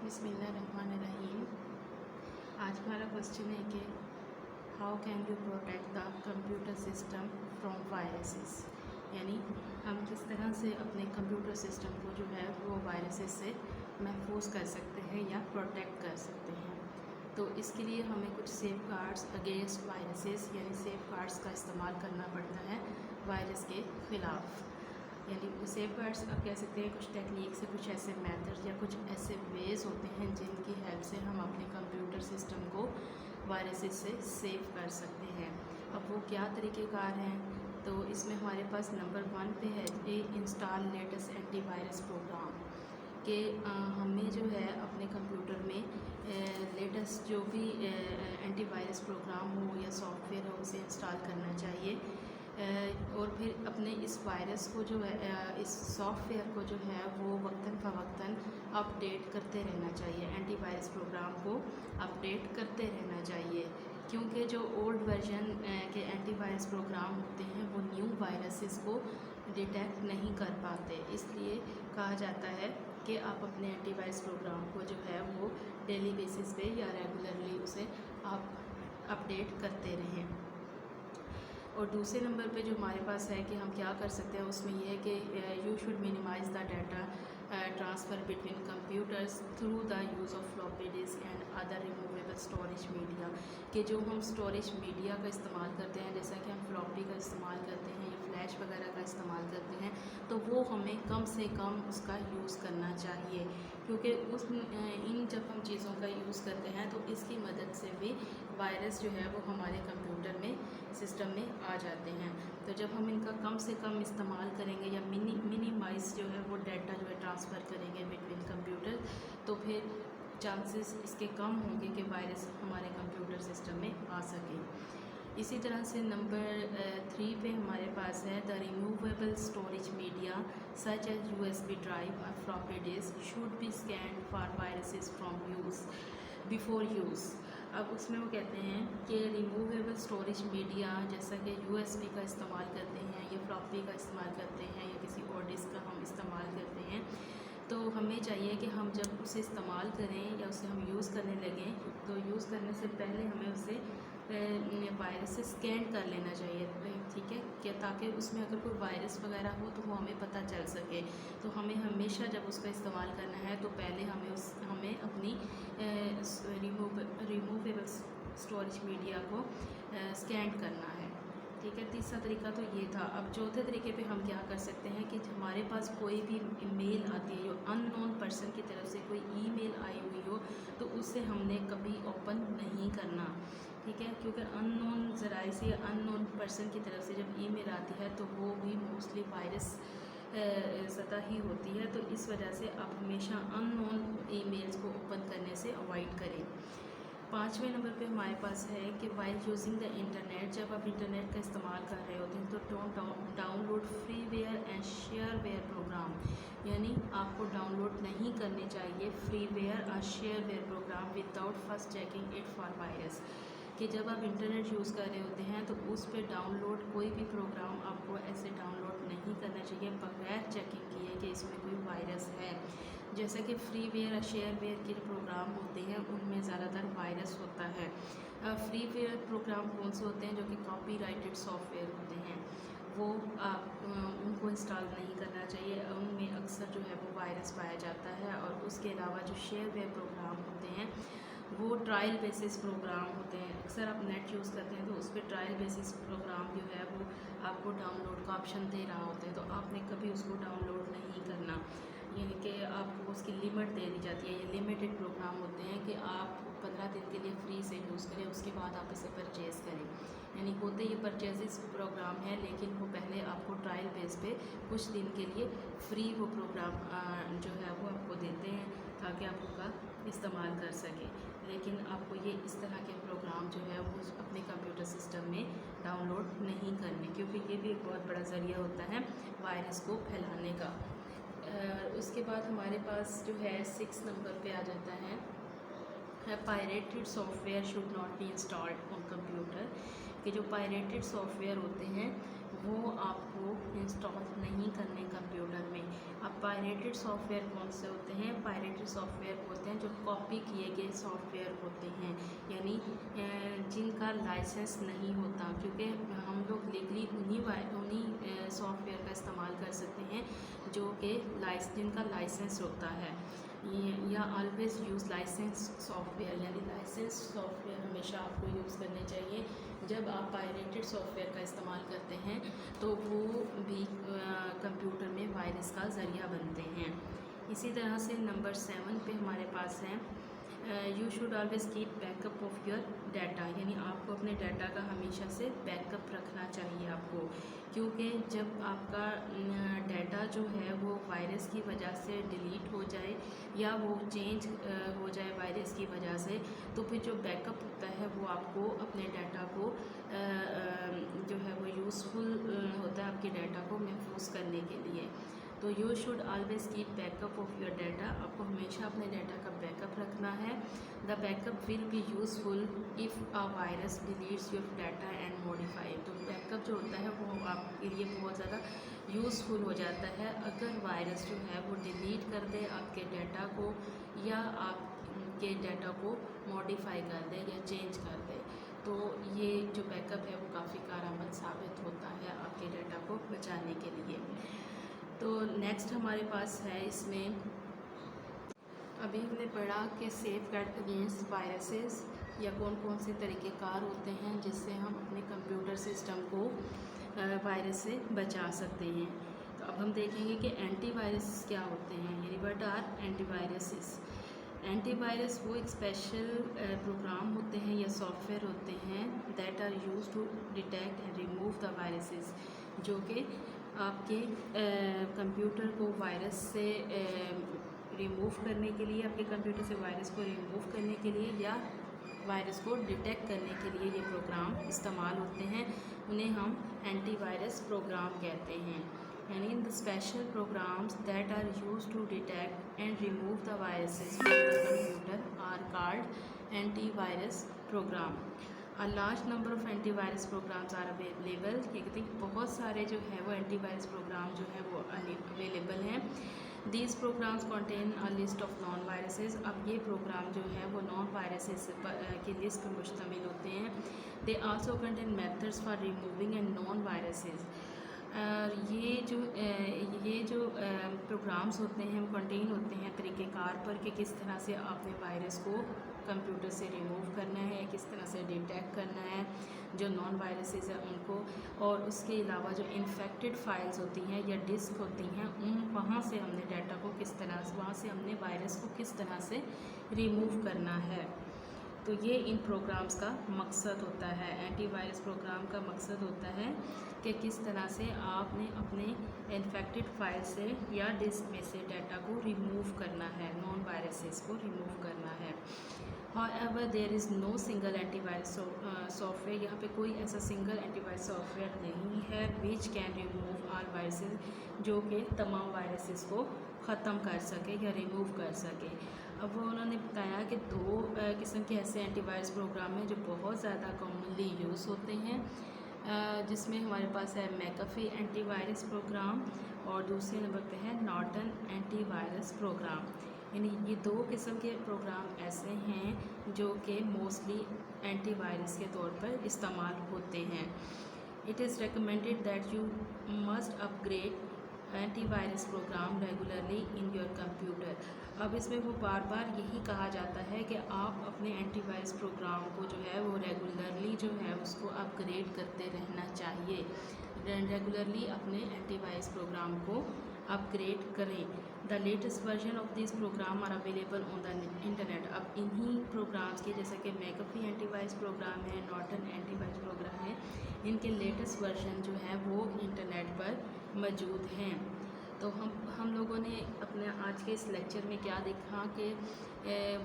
बिस्मिल्लाहिर्रहमानिर्रहीम। आज हमारा क्वेश्चन है कि how can you protect the computer system from viruses, यानी हम किस तरह से अपने कंप्यूटर सिस्टम को जो है वो वायरसेस से महफूज कर सकते हैं या प्रोटेक्ट कर सकते हैं। तो इसके लिए हमें कुछ सेफ गार्ड्स अगेंस्ट वायरसेस यानी सेफ गार्ड्स का इस्तेमाल करना पड़ता है वायरस के ख़िलाफ़। यानी सेफ गार्ड्स आप कह सकते हैं कुछ टेक्निक से, कुछ ऐसे मेथड्स या कुछ ऐसे वेज होते हैं जिनकी हेल्प से हम अपने कंप्यूटर सिस्टम को वायरसेस से सेव कर सकते हैं। अब वो क्या तरीक़ेकार हैं, तो इसमें हमारे पास नंबर 1 पे है इंस्टॉल लेटेस्ट एंटीवायरस प्रोग्राम कि हमें जो है अपने कंप्यूटर में लेटेस्ट जो भी एंटीवायरस प्रोग्राम हो या सॉफ्टवेयर हो उसे इंस्टॉल करना चाहिए और फिर अपने इस वायरस को जो है इस सॉफ्टवेयर को जो है वो वक्तन फ़वक्तन अपडेट करते रहना चाहिए। एंटीवायरस प्रोग्राम को अपडेट करते रहना चाहिए, क्योंकि जो ओल्ड वर्जन के एंटीवायरस प्रोग्राम होते हैं वो न्यू वायरसेस को डिटेक्ट नहीं कर पाते। इसलिए कहा जाता है कि आप अपने एंटीवायरस प्रोग्राम को जो है वो डेली बेसिस पे या रेगुलरली उसे आप अपडेट करते रहें। और दूसरे नंबर पे जो हमारे पास है कि हम क्या कर सकते हैं, उसमें यह है कि you should minimise the data transfer between computers through the use of floppy disk and other removable storage media. कि जो हम स्टोरेज मीडिया का इस्तेमाल करते हैं, जैसा कि हम फ्लॉपी का इस्तेमाल करते हैं या फ्लैश वगैरह का इस्तेमाल करते हैं, तो वो हमें कम से कम उसका यूज़ करना चाहिए, क्योंकि इन जब हम चीज़ों का यूज़ करते हैं तो इसकी मदद से भी वायरस जो है वो हमारे कंप्यूटर में सिस्टम में आ जाते हैं। तो जब हम इनका कम से कम इस्तेमाल करेंगे या मिनिमाइज़ जो है वो डाटा जो है ट्रांसफ़र करेंगे बिटवीन कंप्यूटर, तो फिर चांसेस इसके कम होंगे कि वायरस हमारे कंप्यूटर सिस्टम में आ सके। इसी तरह से नंबर 3 पे हमारे पास है the removable storage media such as USB drive और floppy disk should be scanned for viruses from use before use. अब उसमें वो कहते हैं कि रिमूवेबल स्टोरेज मीडिया जैसा कि USB का इस्तेमाल करते हैं या फ्लॉपी का इस्तेमाल करते हैं या किसी और डिस्क का हम इस्तेमाल करते हैं, तो हमें चाहिए कि हम जब उसे इस्तेमाल करें या उसे हम यूज़ करने लगें तो यूज़ करने से पहले हमें उसे वायरस से स्कैन कर लेना चाहिए, ठीक है, कि ताकि उसमें अगर कोई वायरस वगैरह हो तो वो हमें पता चल सके। तो हमें हमेशा जब उसका इस्तेमाल करना है तो पहले हमें अपनी रिमूवेबल स्टोरेज मीडिया को स्कैन करना है, ठीक है। तीसरा तरीका तो ये था। अब चौथे तरीके पे हम क्या कर सकते हैं कि हमारे पास कोई भी ईमेल आती है, जो अननोन पर्सन की तरफ से कोई ईमेल आई हुई हो, तो उसे हमने कभी ओपन नहीं करना, ठीक है, क्योंकि अननोन ज़राए से या अननोन पर्सन की तरफ से जब ईमेल आती है तो वो भी मोस्टली वायरस सतह ही होती है। तो इस वजह से आप हमेशा अननोन ईमेल्स को ओपन करने से अवॉइड करें। 5वें नंबर पे हमारे पास है कि वाइल यूजिंग द इंटरनेट, जब आप इंटरनेट का इस्तेमाल कर रहे होते हैं तो don't download freeware and shareware program, यानी आपको डाउनलोड नहीं करने चाहिए फ्रीवेयर और shareware program without first checking it for virus. कि जब आप इंटरनेट यूज़ कर रहे होते हैं तो उस पर डाउनलोड कोई भी प्रोग्राम आपको ऐसे डाउनलोड नहीं करना चाहिए बगैर चेकिंग किए कि इसमें कोई वायरस है। जैसा कि फ्रीवेयर और शेयरवेयर के प्रोग्राम होते हैं उनमें ज़्यादातर वायरस होता है। फ्रीवेयर प्रोग्राम कौन से होते हैं, जो कि कॉपीराइटेड सॉफ्टवेयर होते हैं, वो आप उनको इंस्टॉल नहीं करना चाहिए, उनमें अक्सर जो है वो वायरस पाया जाता है। और उसके अलावा जो शेयरवेयर प्रोग्राम होते हैं वो ट्रायल बेसिस प्रोग्राम होते हैं। अक्सर आप नेट यूज़ करते हैं तो उस पर ट्रायल बेसिस प्रोग्राम जो है वो आपको डाउनलोड का ऑप्शन दे रहा होता है, तो आपने कभी उसको डाउनलोड नहीं करना, यानी कि आपको उसकी लिमिट दे दी जाती है। ये लिमिटेड प्रोग्राम होते हैं कि आप 15 दिन के लिए फ्री से यूज़ करें, उसके बाद आप इसे परचेज़ करें, यानी होते ये परचेज़ प्रोग्राम है, लेकिन वो पहले आपको ट्रायल बेस पे कुछ दिन के लिए फ्री वो प्रोग्राम जो है वो आपको देते हैं ताकि आप उनका इस्तेमाल कर सकें। लेकिन आपको ये इस तरह के प्रोग्राम जो है वो अपने कंप्यूटर सिस्टम में डाउनलोड नहीं करने, क्योंकि ये भी एक बहुत बड़ा ज़रिया होता है वायरस को फैलाने का। उसके बाद हमारे पास जो है 6 नंबर पे आ जाता है pirated software should not be installed on computer. कि जो पायरेटेड सॉफ्टवेयर होते हैं वो आपको इंस्टॉल नहीं करने कंप्यूटर में। अब पायरेटेड सॉफ्टवेयर कौन से होते हैं, पायरेटेड सॉफ्टवेयर होते हैं हैं जो कॉपी किए गए सॉफ्टवेयर होते हैं, यानी जिनका लाइसेंस नहीं होता, क्योंकि हम लोग लीगली उन्हीं सॉफ्टवेयर का इस्तेमाल कर सकते हैं जो कि जिनका लाइसेंस होता है। या ऑलवेज़ यूज़ लाइसेंस सॉफ्टवेयर, यानी लाइसेंस सॉफ्टवेयर हमेशा आपको यूज़ करने चाहिए। जब आप पायरेटेड सॉफ्टवेयर का इस्तेमाल करते हैं तो वो भी कंप्यूटर में वायरस का ज़रिया बनते हैं। इसी तरह से नंबर 7 पे हमारे पास है you should always keep backup of your data, यानी आपको अपने डाटा का हमेशा से बैकअप रखना चाहिए आपको, क्योंकि जब आपका डाटा जो है वो वायरस की वजह से डिलीट हो जाए या वो चेंज हो जाए वायरस की वजह से, तो फिर जो बैकअप होता है वो आपको अपने डाटा को जो है वो यूज़फुल होता है आपके डाटा को महफूज करने के लिए। तो you should always keep backup of your data, आपको हमेशा अपने डाटा का बैकअप रखना है। The backup will be useful if a virus deletes your data and modify. तो बैकअप जो होता है वो आपके लिए बहुत ज़्यादा यूज़फुल हो जाता है अगर वायरस जो है वो डिलीट कर दे आपके डाटा को या आपके डाटा को मॉडिफाई कर दे या चेंज कर दे। तो ये जो बैकअप है वो काफ़ी कारआमद साबित होता है आपके डाटा को बचाने के लिए। तो नेक्स्ट हमारे पास है इसमें, अभी हमने पढ़ा कि सेफ गार्ड अगेंस्ट वायरसेस या कौन कौन से तरीक़ेकार होते हैं जिससे हम अपने कंप्यूटर सिस्टम को वायरस से बचा सकते हैं। तो अब हम देखेंगे कि एंटीवायरस क्या होते हैं, यानी व्हाट आर एंटीवायरसेस। एंटीवायरस वो एक स्पेशल प्रोग्राम होते हैं या सॉफ्टवेयर होते हैं that are used to detect and remove the viruses, जो कि आपके कंप्यूटर को वायरस से रिमूव करने के लिए, आपके कंप्यूटर से वायरस को रिमूव करने के लिए या वायरस को डिटेक्ट करने के लिए ये प्रोग्राम इस्तेमाल होते हैं। उन्हें हम एंटीवायरस प्रोग्राम कहते हैं, यानी the special programs that are used to detect and remove the viruses from the computer are called antivirus program. A large number of antivirus programs are available, ये कहते हैं बहुत सारे जो है वो एंटीवायरस प्रोग्राम जो है वो अवेलेबल हैं। These programs contain a list of known viruses. अब ये प्रोग्राम जो है वो नॉन वायरसेस की लिस्ट पर मुश्तमिल होते हैं। They also contain methods for removing and non viruses. ये जो प्रोग्राम्स होते हैं वो कंटेन होते हैं तरीक़ेकार पर कि किस तरह से आपने वायरस को कंप्यूटर से रिमूव करना है, किस तरह से डिटेक्ट करना है जो नॉन वायरसेस हैं उनको, और उसके अलावा जो इन्फेक्टेड फाइल्स होती हैं या डिस्क होती हैं वहाँ से हमने डाटा को किस तरह से, वहाँ से हमने वायरस को किस तरह से रिमूव करना है। तो ये इन प्रोग्राम्स का मकसद होता है। एंटीवायरस प्रोग्राम का मकसद होता है कि किस तरह से आपने अपने इन्फेक्टेड फाइल से या डिस्क में से डाटा को रिमूव करना है, नॉन वायरसेस को रिमूव करना है। However, there is no single antivirus software, यहाँ पे कोई ऐसा सिंगल एंटीवायरस सॉफ्टवेयर नहीं है which can remove all viruses, जो कि तमाम वायरसेस को ख़त्म कर सके या रिमूव कर सके। अब वो उन्होंने बताया कि दो किस्म के ऐसे एंटीवायरस प्रोग्राम हैं जो बहुत ज़्यादा कॉमनली यूज़ होते हैं, जिसमें हमारे पास है मैकअफी एंटीवायरस प्रोग्राम और दूसरे नंबर पे है नॉर्टन एंटीवायरस प्रोग्राम। यानी ये दो किस्म के प्रोग्राम ऐसे हैं जो कि मोस्टली एंटीवायरस के तौर पर इस्तेमाल होते हैं। It is recommended that you must upgrade antivirus program regularly in your computer. अब इसमें वो बार बार यही कहा जाता है कि आप अपने एंटीवायरस प्रोग्राम को जो है वो रेगुलरली जो है उसको अपग्रेड करते रहना चाहिए। रेगुलरली अपने एंटीवायरस प्रोग्राम को अपग्रेड करें। The latest version of this program are available on the internet. अब इन्हीं प्रोग्राम्स के, जैसे कि मैकअफी एंटीवायरस प्रोग्राम है, नॉर्टन एंटीवायरस प्रोग्राम है, इनके लेटेस्ट वर्जन जो है वो इंटरनेट पर मौजूद हैं। तो हम लोगों ने अपने आज के इस लेक्चर में क्या देखा कि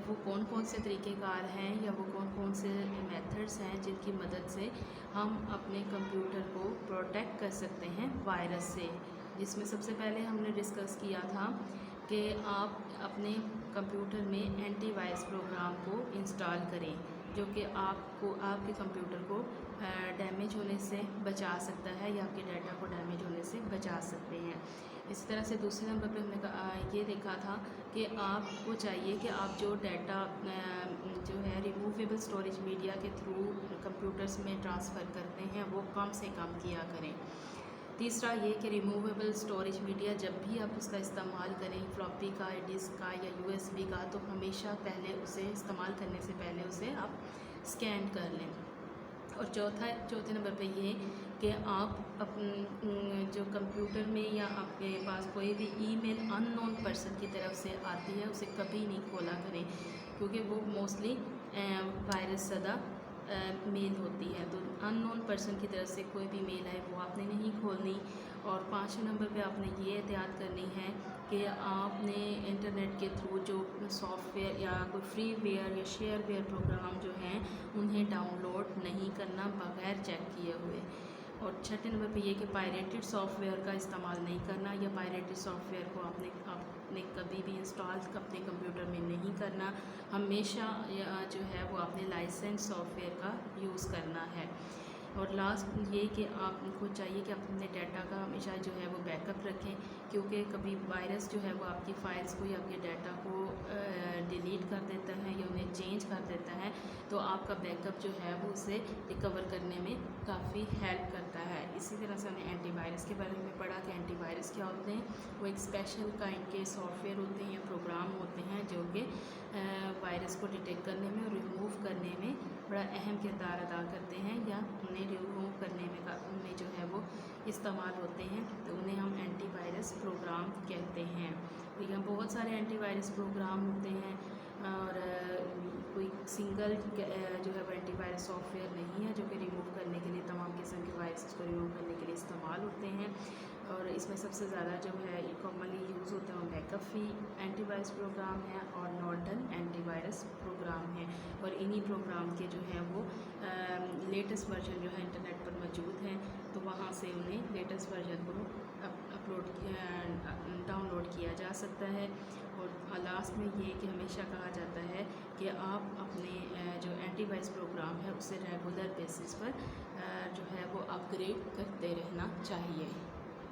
वो कौन कौन से तरीक़ेकार हैं या वो कौन कौन से मेथड्स हैं जिनकी मदद से हम अपने कंप्यूटर को प्रोटेक्ट कर सकते हैं वायरस से। जिसमें सबसे पहले हमने डिस्कस किया था कि आप अपने कंप्यूटर में एंटीवायरस प्रोग्राम को इंस्टॉल करें जो कि आपको आपके कंप्यूटर को डैमेज होने से बचा सकता है या आपके डाटा को डैमेज होने से बचा सकते हैं। इसी तरह से दूसरे नंबर पे हमने ये देखा था कि आपको चाहिए कि आप जो डाटा जो है रिमूवेबल स्टोरेज मीडिया के थ्रू कंप्यूटर्स में ट्रांसफ़र करते हैं वो कम से कम किया करें। तीसरा ये कि रिमूवेबल स्टोरेज मीडिया जब भी आप उसका इस्तेमाल करें, फ्लॉपी का, डिस्क का या यूएसबी का, तो हमेशा पहले उसे इस्तेमाल करने से पहले उसे आप स्कैन कर लें। और चौथे नंबर पे ये कि आप जो कंप्यूटर में या आपके पास कोई भी ईमेल अननोन पर्सन की तरफ से आती है उसे कभी नहीं खोला करें, क्योंकि वो मोस्टली वायरस ज़्यादा मेल होती है। तो अननोन पर्सन की तरफ से कोई भी मेल आए वो आपने नहीं खोलनी। और 5वें नंबर पे आपने ये एहतियात करनी है कि आपने इंटरनेट के थ्रू जो सॉफ्टवेयर या कोई फ्रीवेयर या शेयरवेयर प्रोग्राम जो हैं उन्हें डाउनलोड नहीं करना बग़ैर चेक किए हुए। और 6ठे नंबर पे ये कि पायरेटेड सॉफ्टवेयर का इस्तेमाल नहीं करना, या पायरेटेड सॉफ्टवेयर को आपने कभी भी इंस्टॉल अपने कंप्यूटर में नहीं करना। हमेशा जो है वो आपने लाइसेंस सॉफ्टवेयर का यूज़ करना है। और लास्ट ये कि आपको चाहिए कि आप अपने डाटा का हमेशा जो है वो बैकअप रखें, क्योंकि कभी वायरस जो है वो आपकी फ़ाइल्स को या आपके डाटा को डिलीट कर देता है या उन्हें चेंज कर देता है, तो आपका बैकअप जो है वो उसे रिकवर करने में काफ़ी हेल्प करता है। इसी तरह से हमने एंटीवायरस के बारे में पढ़ा कि एंटीवायरस क्या होते हैं। वो एक स्पेशल काइंड के सॉफ्टवेयर होते हैं या प्रोग्राम होते हैं जो कि वायरस को डिटेक्ट करने में और रिमूव करने में बड़ा अहम किरदार अदा करते हैं, या उन्हें रिमूव करने में जो है वो इस्तेमाल होते हैं। तो उन्हें हम एंटीवायरस प्रोग्राम कहते हैं। तो यहाँ बहुत सारे एंटीवायरस प्रोग्राम होते हैं, और कोई सिंगल जो है वो एंटीवायरस सॉफ्टवेयर नहीं है जो कि रिमूव करने के लिए, तमाम किस्म के वायरस को रिमूव करने के लिए इस्तेमाल होते हैं। और इसमें सबसे ज़्यादा जो है कॉमनली यूज़ होता है वो मैकेफी एंटीवायरस प्रोग्राम है और नॉर्टन एंटीवायरस प्रोग्राम है। और इन्हीं प्रोग्राम के जो है वो लेटेस्ट वर्जन जो है इंटरनेट पर मौजूद हैं, तो वहाँ से उन्हें लेटेस्ट वर्जन को डाउनलोड किया जा सकता है। और लास्ट में ये कि हमेशा कहा जाता है कि आप अपने जो एंटीवायरस प्रोग्राम है उसे रेगुलर बेसिस पर जो है वो अपग्रेड करते रहना चाहिए।